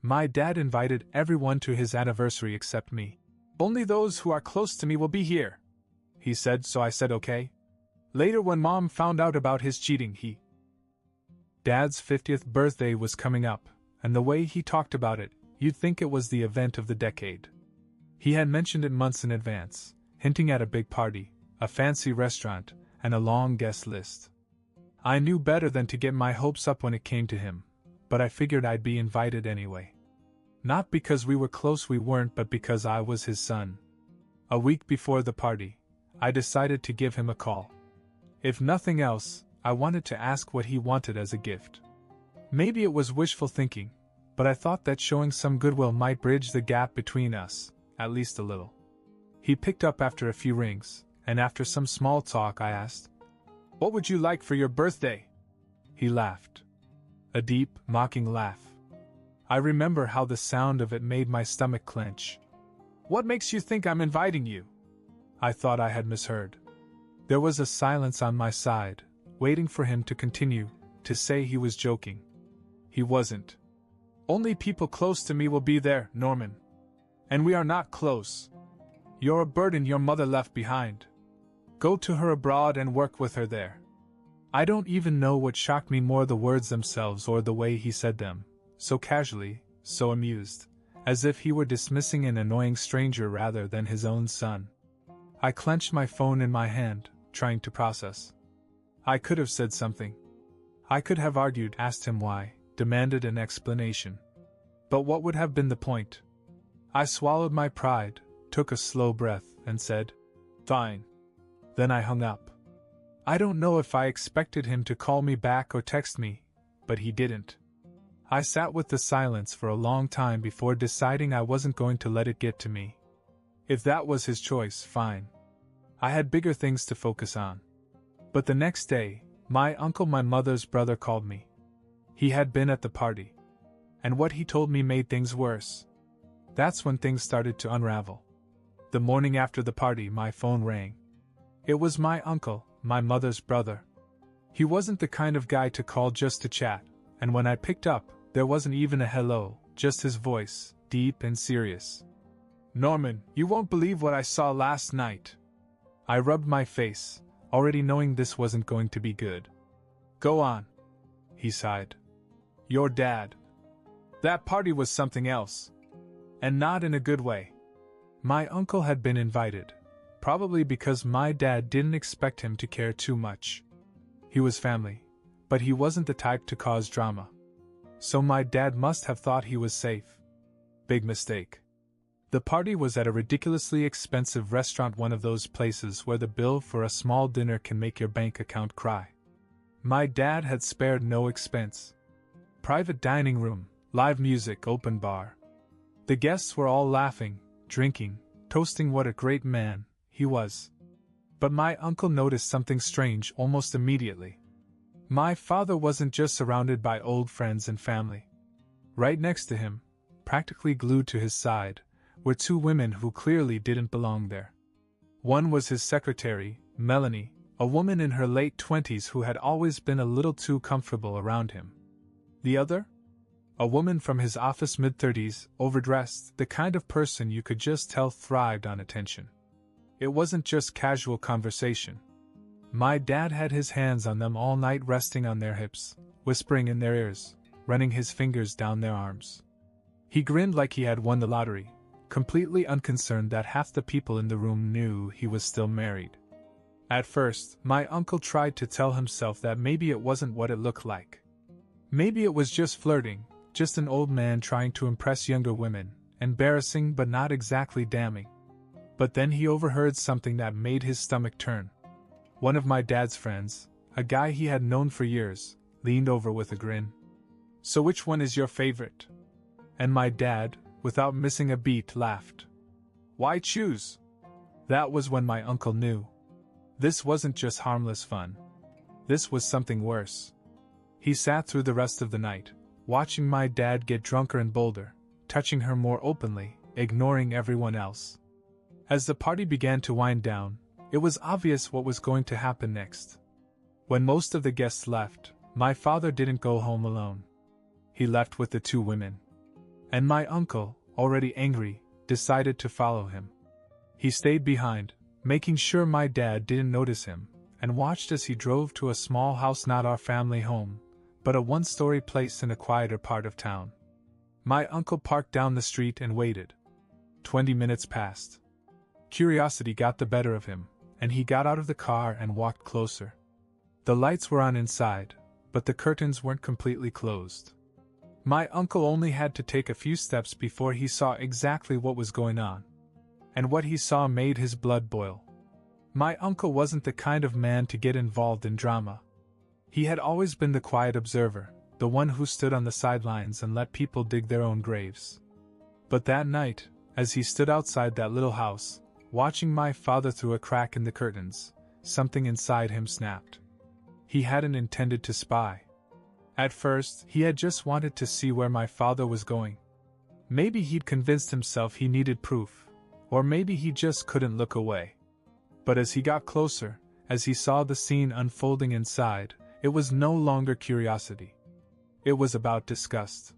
My dad invited everyone to his anniversary except me. Only those who are close to me will be here, he said, so I said okay. Later, when Mom found out about his cheating, Dad's 50th birthday was coming up, and the way he talked about it, you'd think it was the event of the decade. He had mentioned it months in advance, hinting at a big party, a fancy restaurant, and a long guest list. I knew better than to get my hopes up when it came to him, but I figured I'd be invited anyway. Not because we were close, we weren't, but because I was his son. A week before the party, I decided to give him a call. If nothing else, I wanted to ask what he wanted as a gift. Maybe it was wishful thinking, but I thought that showing some goodwill might bridge the gap between us, at least a little. He picked up after a few rings, and after some small talk I asked, "What would you like for your birthday?" He laughed. A deep, mocking laugh. I remember how the sound of it made my stomach clench. "What makes you think I'm inviting you?" I thought I had misheard. There was a silence on my side, waiting for him to continue, to say he was joking. He wasn't. "Only people close to me will be there, Norman. And we are not close. You're a burden your mother left behind. Go to her abroad and work with her there." I don't even know what shocked me more, the words themselves or the way he said them, so casually, so amused, as if he were dismissing an annoying stranger rather than his own son. I clenched my phone in my hand, trying to process. I could have said something. I could have argued, asked him why, demanded an explanation. But what would have been the point? I swallowed my pride, took a slow breath, and said, "Fine." Then I hung up. I don't know if I expected him to call me back or text me, but he didn't. I sat with the silence for a long time before deciding I wasn't going to let it get to me. If that was his choice, fine. I had bigger things to focus on. But the next day, my uncle, my mother's brother, called me. He had been at the party. And what he told me made things worse. That's when things started to unravel. The morning after the party, my phone rang. It was my uncle, my mother's brother. He wasn't the kind of guy to call just to chat, and when I picked up, there wasn't even a hello, just his voice, deep and serious. "Norman, you won't believe what I saw last night." I rubbed my face, already knowing this wasn't going to be good. "Go on," he sighed. "Your dad. That party was something else. And not in a good way." My uncle had been invited, probably because my dad didn't expect him to care too much. He was family, but he wasn't the type to cause drama. So my dad must have thought he was safe. Big mistake. The party was at a ridiculously expensive restaurant, one of those places where the bill for a small dinner can make your bank account cry. My dad had spared no expense. Private dining room, live music, open bar. The guests were all laughing, drinking, toasting what a great man he was. But my uncle noticed something strange almost immediately. My father wasn't just surrounded by old friends and family. Right next to him, practically glued to his side, were two women who clearly didn't belong there. One was his secretary, Melanie, a woman in her late 20s who had always been a little too comfortable around him. The other? A woman from his office, mid-30s, overdressed, the kind of person you could just tell thrived on attention. It wasn't just casual conversation. My dad had his hands on them all night, resting on their hips, whispering in their ears, running his fingers down their arms. He grinned like he had won the lottery, completely unconcerned that half the people in the room knew he was still married. At first, my uncle tried to tell himself that maybe it wasn't what it looked like. Maybe it was just flirting, just an old man trying to impress younger women, embarrassing but not exactly damning. But then he overheard something that made his stomach turn. One of my dad's friends, a guy he had known for years, leaned over with a grin. "So which one is your favorite?" And my dad, without missing a beat, laughed. "Why choose?" That was when my uncle knew. This wasn't just harmless fun. This was something worse. He sat through the rest of the night, watching my dad get drunker and bolder, touching her more openly, ignoring everyone else. As the party began to wind down, it was obvious what was going to happen next. When most of the guests left, my father didn't go home alone. He left with the two women. and my uncle, already angry, decided to follow him. He stayed behind, making sure my dad didn't notice him, and watched as he drove to a small house, not our family home, but a one-story place in a quieter part of town. My uncle parked down the street and waited. 20 minutes passed. Curiosity got the better of him, and he got out of the car and walked closer. The lights were on inside, but the curtains weren't completely closed. My uncle only had to take a few steps before he saw exactly what was going on. And what he saw made his blood boil. My uncle wasn't the kind of man to get involved in drama. He had always been the quiet observer, the one who stood on the sidelines and let people dig their own graves. But that night, as he stood outside that little house, watching my father through a crack in the curtains, something inside him snapped. He hadn't intended to spy. At first, he had just wanted to see where my father was going. Maybe he'd convinced himself he needed proof, or maybe he just couldn't look away. But as he got closer, as he saw the scene unfolding inside, it was no longer curiosity. It was about disgust.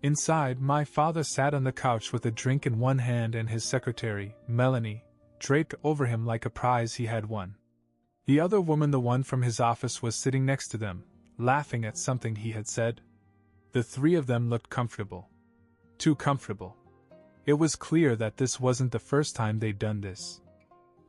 Inside, my father sat on the couch with a drink in one hand and his secretary, Melanie, draped over him like a prize he had won. The other woman, the one from his office, was sitting next to them, laughing at something he had said. The three of them looked comfortable. Too comfortable. It was clear that this wasn't the first time they'd done this.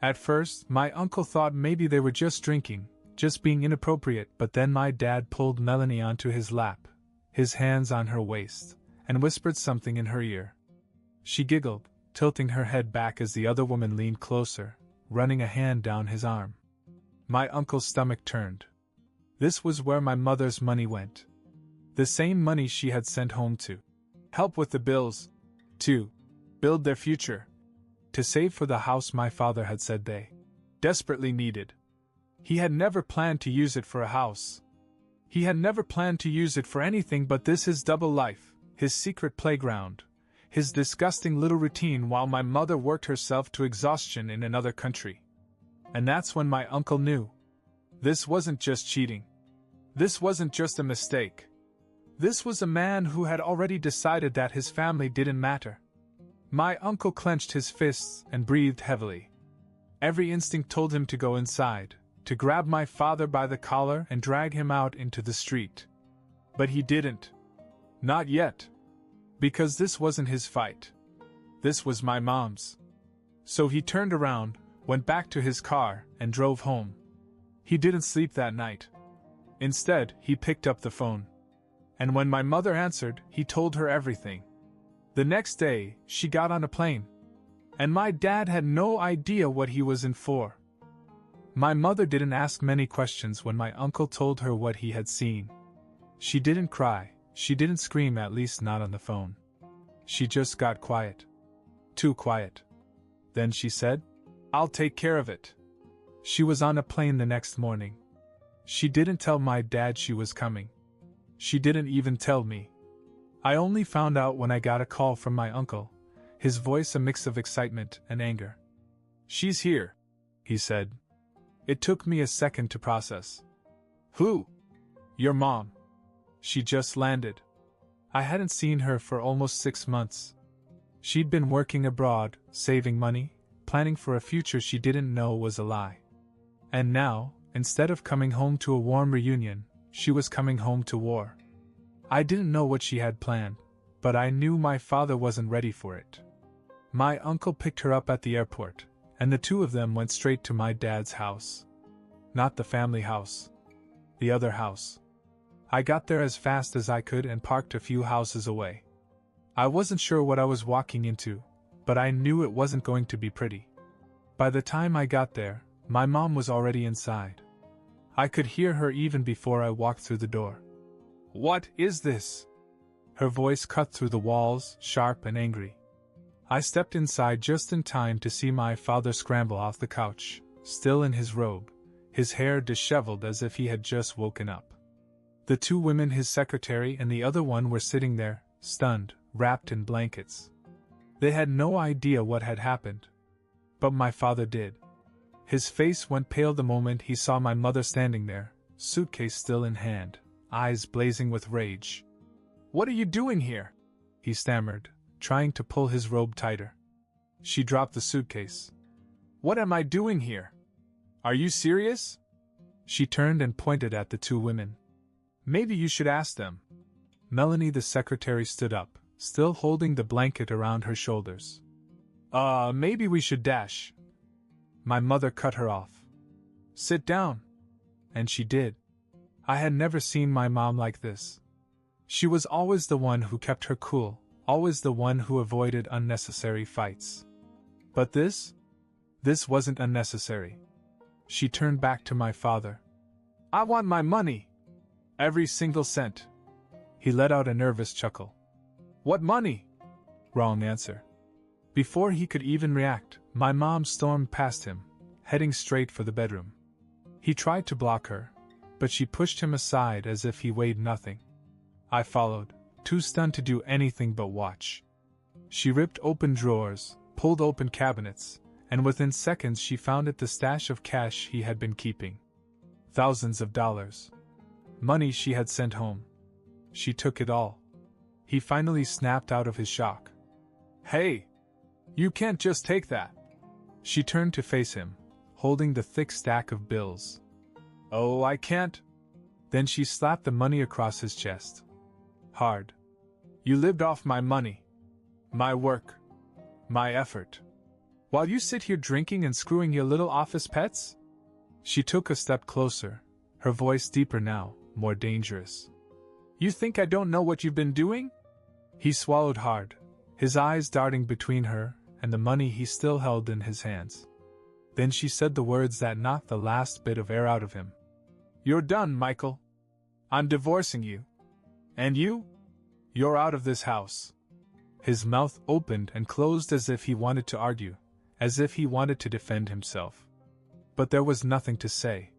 At first, my uncle thought maybe they were just drinking, just being inappropriate, but then my dad pulled Melanie onto his lap, his hands on her waist, and whispered something in her ear. She giggled, tilting her head back as the other woman leaned closer, running a hand down his arm. My uncle's stomach turned. This was where my mother's money went. The same money she had sent home to help with the bills, to build their future, to save for the house my father had said they desperately needed. He had never planned to use it for a house. He had never planned to use it for anything but this, his double life, his secret playground, his disgusting little routine while my mother worked herself to exhaustion in another country. And that's when my uncle knew. This wasn't just cheating. This wasn't just a mistake. This was a man who had already decided that his family didn't matter. My uncle clenched his fists and breathed heavily. Every instinct told him to go inside, to grab my father by the collar and drag him out into the street. But he didn't. Not yet. Because this wasn't his fight. This was my mom's. So he turned around, went back to his car, and drove home. He didn't sleep that night. Instead, he picked up the phone. And when my mother answered, he told her everything. The next day, she got on a plane. And my dad had no idea what he was in for. My mother didn't ask many questions when my uncle told her what he had seen. She didn't cry, she didn't scream, at least not on the phone. She just got quiet. Too quiet. Then she said, "I'll take care of it." She was on a plane the next morning. She didn't tell my dad she was coming. She didn't even tell me. I only found out when I got a call from my uncle, his voice a mix of excitement and anger. "She's here," he said. It took me a second to process. "Who?" "Your mom. She just landed." I hadn't seen her for almost 6 months. She'd been working abroad, saving money, planning for a future she didn't know was a lie. And now, instead of coming home to a warm reunion, she was coming home to war. I didn't know what she had planned, but I knew my father wasn't ready for it. My uncle picked her up at the airport, and the two of them went straight to my dad's house. Not the family house. The other house. I got there as fast as I could and parked a few houses away. I wasn't sure what I was walking into, but I knew it wasn't going to be pretty. By the time I got there, my mom was already inside. I could hear her even before I walked through the door. "What is this?" Her voice cut through the walls, sharp and angry. I stepped inside just in time to see my father scramble off the couch, still in his robe, his hair disheveled as if he had just woken up. The two women, his secretary and the other one, were sitting there, stunned, wrapped in blankets. They had no idea what had happened. But my father did. His face went pale the moment he saw my mother standing there, suitcase still in hand, eyes blazing with rage. "What are you doing here?" he stammered, trying to pull his robe tighter. She dropped the suitcase. What am I doing here? Are you serious? She turned and pointed at the two women. Maybe you should ask them. Melanie the secretary stood up, still holding the blanket around her shoulders. Maybe we should dash. My mother cut her off. Sit down. And she did. I had never seen my mom like this. She was always the one who kept her cool, always the one who avoided unnecessary fights. But this wasn't unnecessary. She turned back to my father. I want my money. Every single cent. He let out a nervous chuckle. What money? Wrong answer. Before he could even react, my mom stormed past him, heading straight for the bedroom. He tried to block her, but she pushed him aside as if he weighed nothing. I followed, too stunned to do anything but watch. She ripped open drawers, pulled open cabinets, and within seconds she found it the stash of cash he had been keeping. Thousands of dollars. Money she had sent home. She took it all. He finally snapped out of his shock. Hey! You can't just take that! She turned to face him, holding the thick stack of bills. Oh, I can't! Then she slapped the money across his chest. Hard. You lived off my money. My work. My effort. While you sit here drinking and screwing your little office pets? She took a step closer, her voice deeper now, more dangerous. You think I don't know what you've been doing? He swallowed hard, his eyes darting between her and the money he still held in his hands. Then she said the words that knocked the last bit of air out of him. You're done, Michael. I'm divorcing you. And you? You're out of this house. His mouth opened and closed as if he wanted to argue, as if he wanted to defend himself. But there was nothing to say.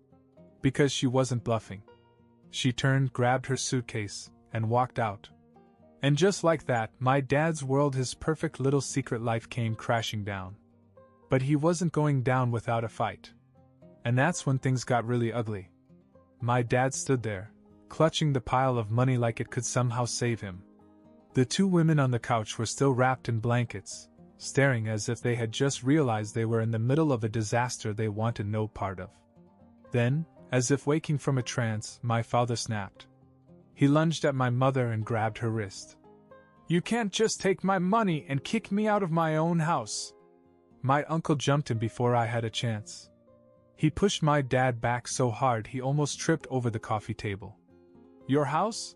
Because she wasn't bluffing. She turned, grabbed her suitcase, and walked out. And just like that, my dad's world, his perfect little secret life, came crashing down. But he wasn't going down without a fight. And that's when things got really ugly. My dad stood there, clutching the pile of money like it could somehow save him. The two women on the couch were still wrapped in blankets, staring as if they had just realized they were in the middle of a disaster they wanted no part of. Then, as if waking from a trance, my father snapped. He lunged at my mother and grabbed her wrist. You can't just take my money and kick me out of my own house. My uncle jumped in before I had a chance. He pushed my dad back so hard he almost tripped over the coffee table. Your house?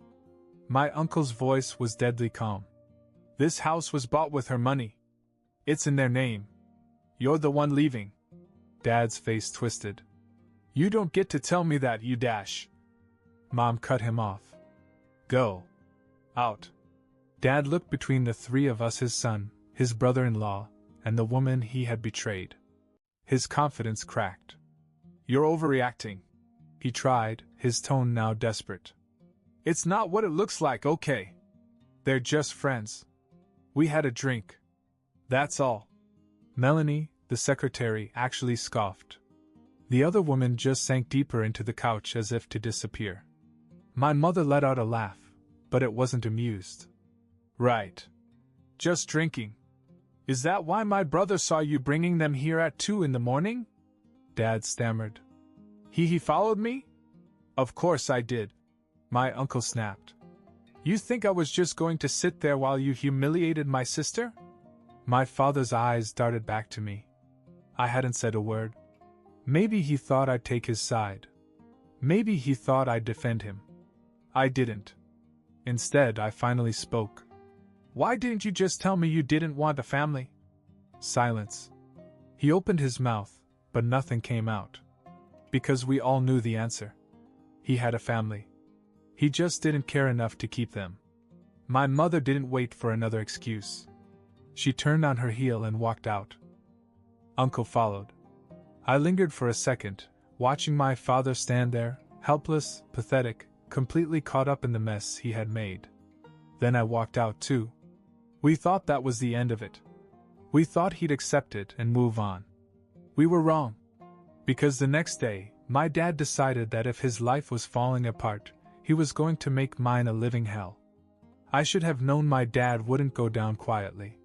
My uncle's voice was deadly calm. This house was bought with her money. It's in their name. You're the one leaving. Dad's face twisted. You don't get to tell me that, you dash. Mom cut him off. Go. Out. Dad looked between the three of us, his son, his brother-in-law, and the woman he had betrayed. His confidence cracked. You're overreacting. He tried, his tone now desperate. It's not what it looks like, okay? They're just friends. We had a drink. That's all. Melanie, the secretary, actually scoffed. The other woman just sank deeper into the couch as if to disappear. My mother let out a laugh, but it wasn't amused. Right. Just drinking. Is that why my brother saw you bringing them here at 2 in the morning? Dad stammered. He followed me? Of course I did. My uncle snapped. You think I was just going to sit there while you humiliated my sister? My father's eyes darted back to me. I hadn't said a word. Maybe he thought I'd take his side. Maybe he thought I'd defend him. I didn't. Instead, I finally spoke. Why didn't you just tell me you didn't want a family? Silence. He opened his mouth, but nothing came out. Because we all knew the answer. He had a family. He just didn't care enough to keep them. My mother didn't wait for another excuse. She turned on her heel and walked out. Uncle followed. I lingered for a second, watching my father stand there, helpless, pathetic, completely caught up in the mess he had made. Then I walked out too. We thought that was the end of it. We thought he'd accept it and move on. We were wrong. Because the next day, my dad decided that if his life was falling apart, he was going to make mine a living hell. I should have known my dad wouldn't go down quietly.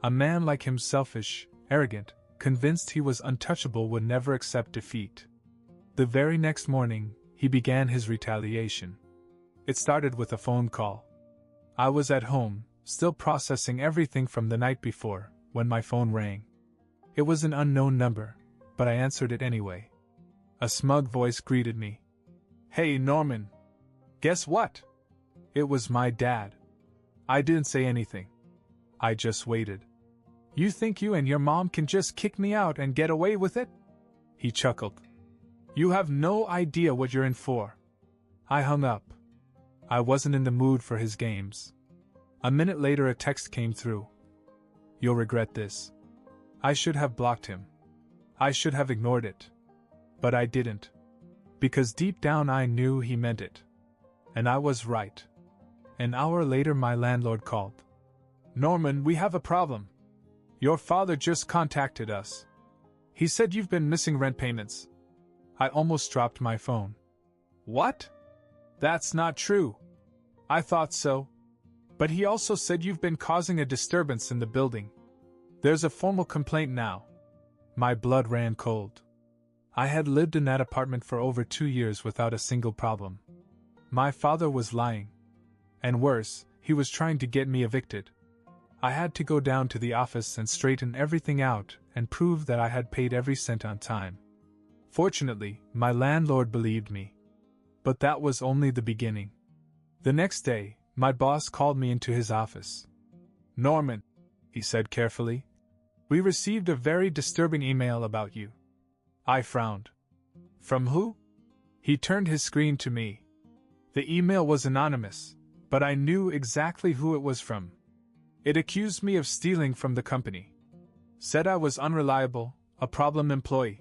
A man like him, selfish, arrogant, convinced he was untouchable, would never accept defeat. The very next morning, he began his retaliation. It started with a phone call. I was at home, still processing everything from the night before, when my phone rang. It was an unknown number, but I answered it anyway. A smug voice greeted me. "Hey, Norman. Guess what?" It was my dad. I didn't say anything. I just waited. "You think you and your mom can just kick me out and get away with it?" He chuckled. "You have no idea what you're in for." I hung up. I wasn't in the mood for his games. A minute later, a text came through. "You'll regret this." I should have blocked him. I should have ignored it. But I didn't. Because deep down I knew he meant it. And I was right. An hour later, my landlord called. "Norman, we have a problem. Your father just contacted us. He said you've been missing rent payments." I almost dropped my phone. "What? That's not true." "I thought so. But he also said you've been causing a disturbance in the building. There's a formal complaint now." My blood ran cold. I had lived in that apartment for over 2 years without a single problem. My father was lying. And worse, he was trying to get me evicted. I had to go down to the office and straighten everything out and prove that I had paid every cent on time. Fortunately, my landlord believed me. But that was only the beginning. The next day, my boss called me into his office. "Norman," he said carefully, "we received a very disturbing email about you." I frowned. "From who?" He turned his screen to me. The email was anonymous, but I knew exactly who it was from. It accused me of stealing from the company. Said I was unreliable, a problem employee.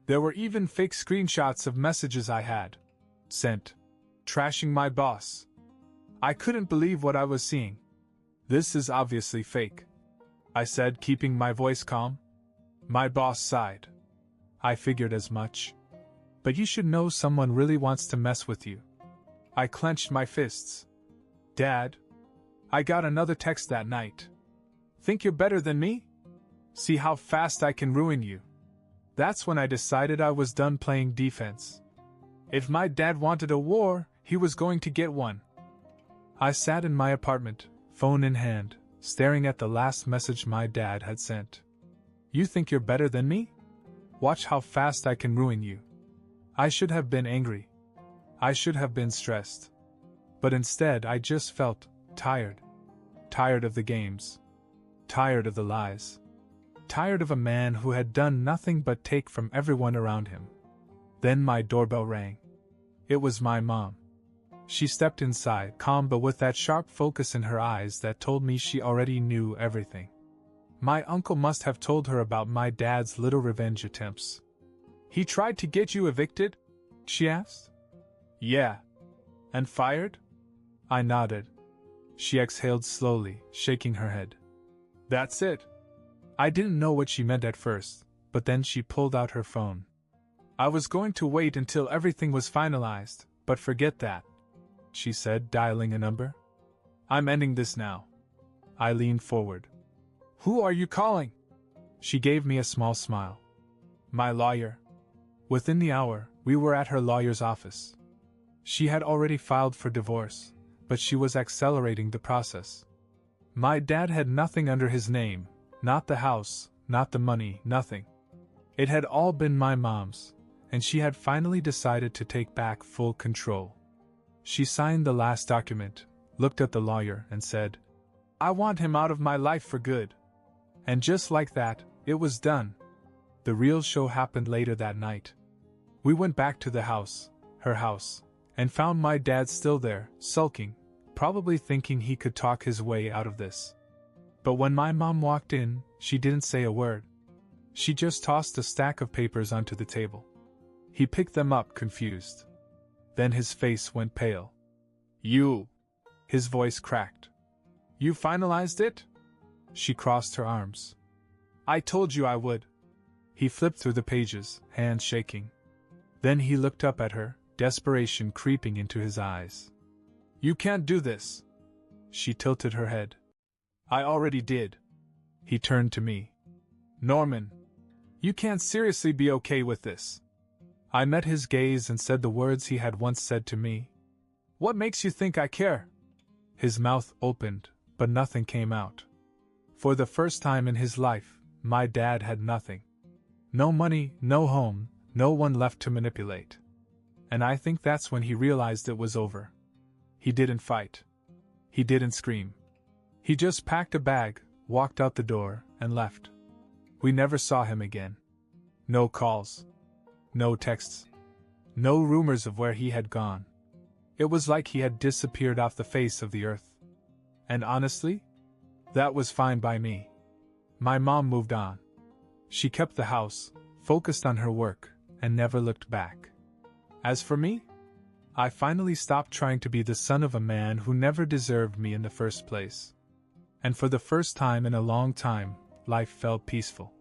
There were even fake screenshots of messages I had sent, trashing my boss. I couldn't believe what I was seeing. "This is obviously fake," I said, keeping my voice calm. My boss sighed. "I figured as much. But you should know someone really wants to mess with you." I clenched my fists. "Dad, I got another text that night. Think you're better than me? See how fast I can ruin you." That's when I decided I was done playing defense. If my dad wanted a war, he was going to get one. I sat in my apartment, phone in hand, staring at the last message my dad had sent. "You think you're better than me? Watch how fast I can ruin you." I should have been angry. I should have been stressed. But instead I just felt tired. Tired of the games. Tired of the lies. Tired of a man who had done nothing but take from everyone around him. Then my doorbell rang. It was my mom. She stepped inside, calm but with that sharp focus in her eyes that told me she already knew everything. My uncle must have told her about my dad's little revenge attempts. "He tried to get you evicted?" she asked. "Yeah." "And fired?" I nodded. She exhaled slowly, shaking her head. "That's it." I didn't know what she meant at first, but then she pulled out her phone. "I was going to wait until everything was finalized, but forget that," she said, dialing a number. "I'm ending this now." I leaned forward. "Who are you calling?" She gave me a small smile. "My lawyer." Within the hour, we were at her lawyer's office. She had already filed for divorce, but she was accelerating the process. My dad had nothing under his name, not the house, not the money, nothing. It had all been my mom's, and she had finally decided to take back full control. She signed the last document, looked at the lawyer, and said, "I want him out of my life for good." And just like that, it was done. The real show happened later that night. We went back to the house, her house, and found my dad still there, sulking, probably thinking he could talk his way out of this. But when my mom walked in, she didn't say a word. She just tossed a stack of papers onto the table. He picked them up, confused. Then his face went pale. "You..." His voice cracked. "You finalized it?" She crossed her arms. "I told you I would." He flipped through the pages, hands shaking. Then he looked up at her, desperation creeping into his eyes. "You can't do this." She tilted her head. I already did. He turned to me. Norman, you can't seriously be okay with this. I met his gaze and said the words he had once said to me. What makes you think I care? His mouth opened, but nothing came out. For the first time in his life, my dad had nothing. No money, no home, no one left to manipulate. And I think that's when he realized it was over. He didn't fight. He didn't scream. He just packed a bag, walked out the door, and left. We never saw him again. No calls. No texts. No rumors of where he had gone. It was like he had disappeared off the face of the earth. And honestly, that was fine by me. My mom moved on. She kept the house, focused on her work, and never looked back. As for me, I finally stopped trying to be the son of a man who never deserved me in the first place. And for the first time in a long time, life felt peaceful.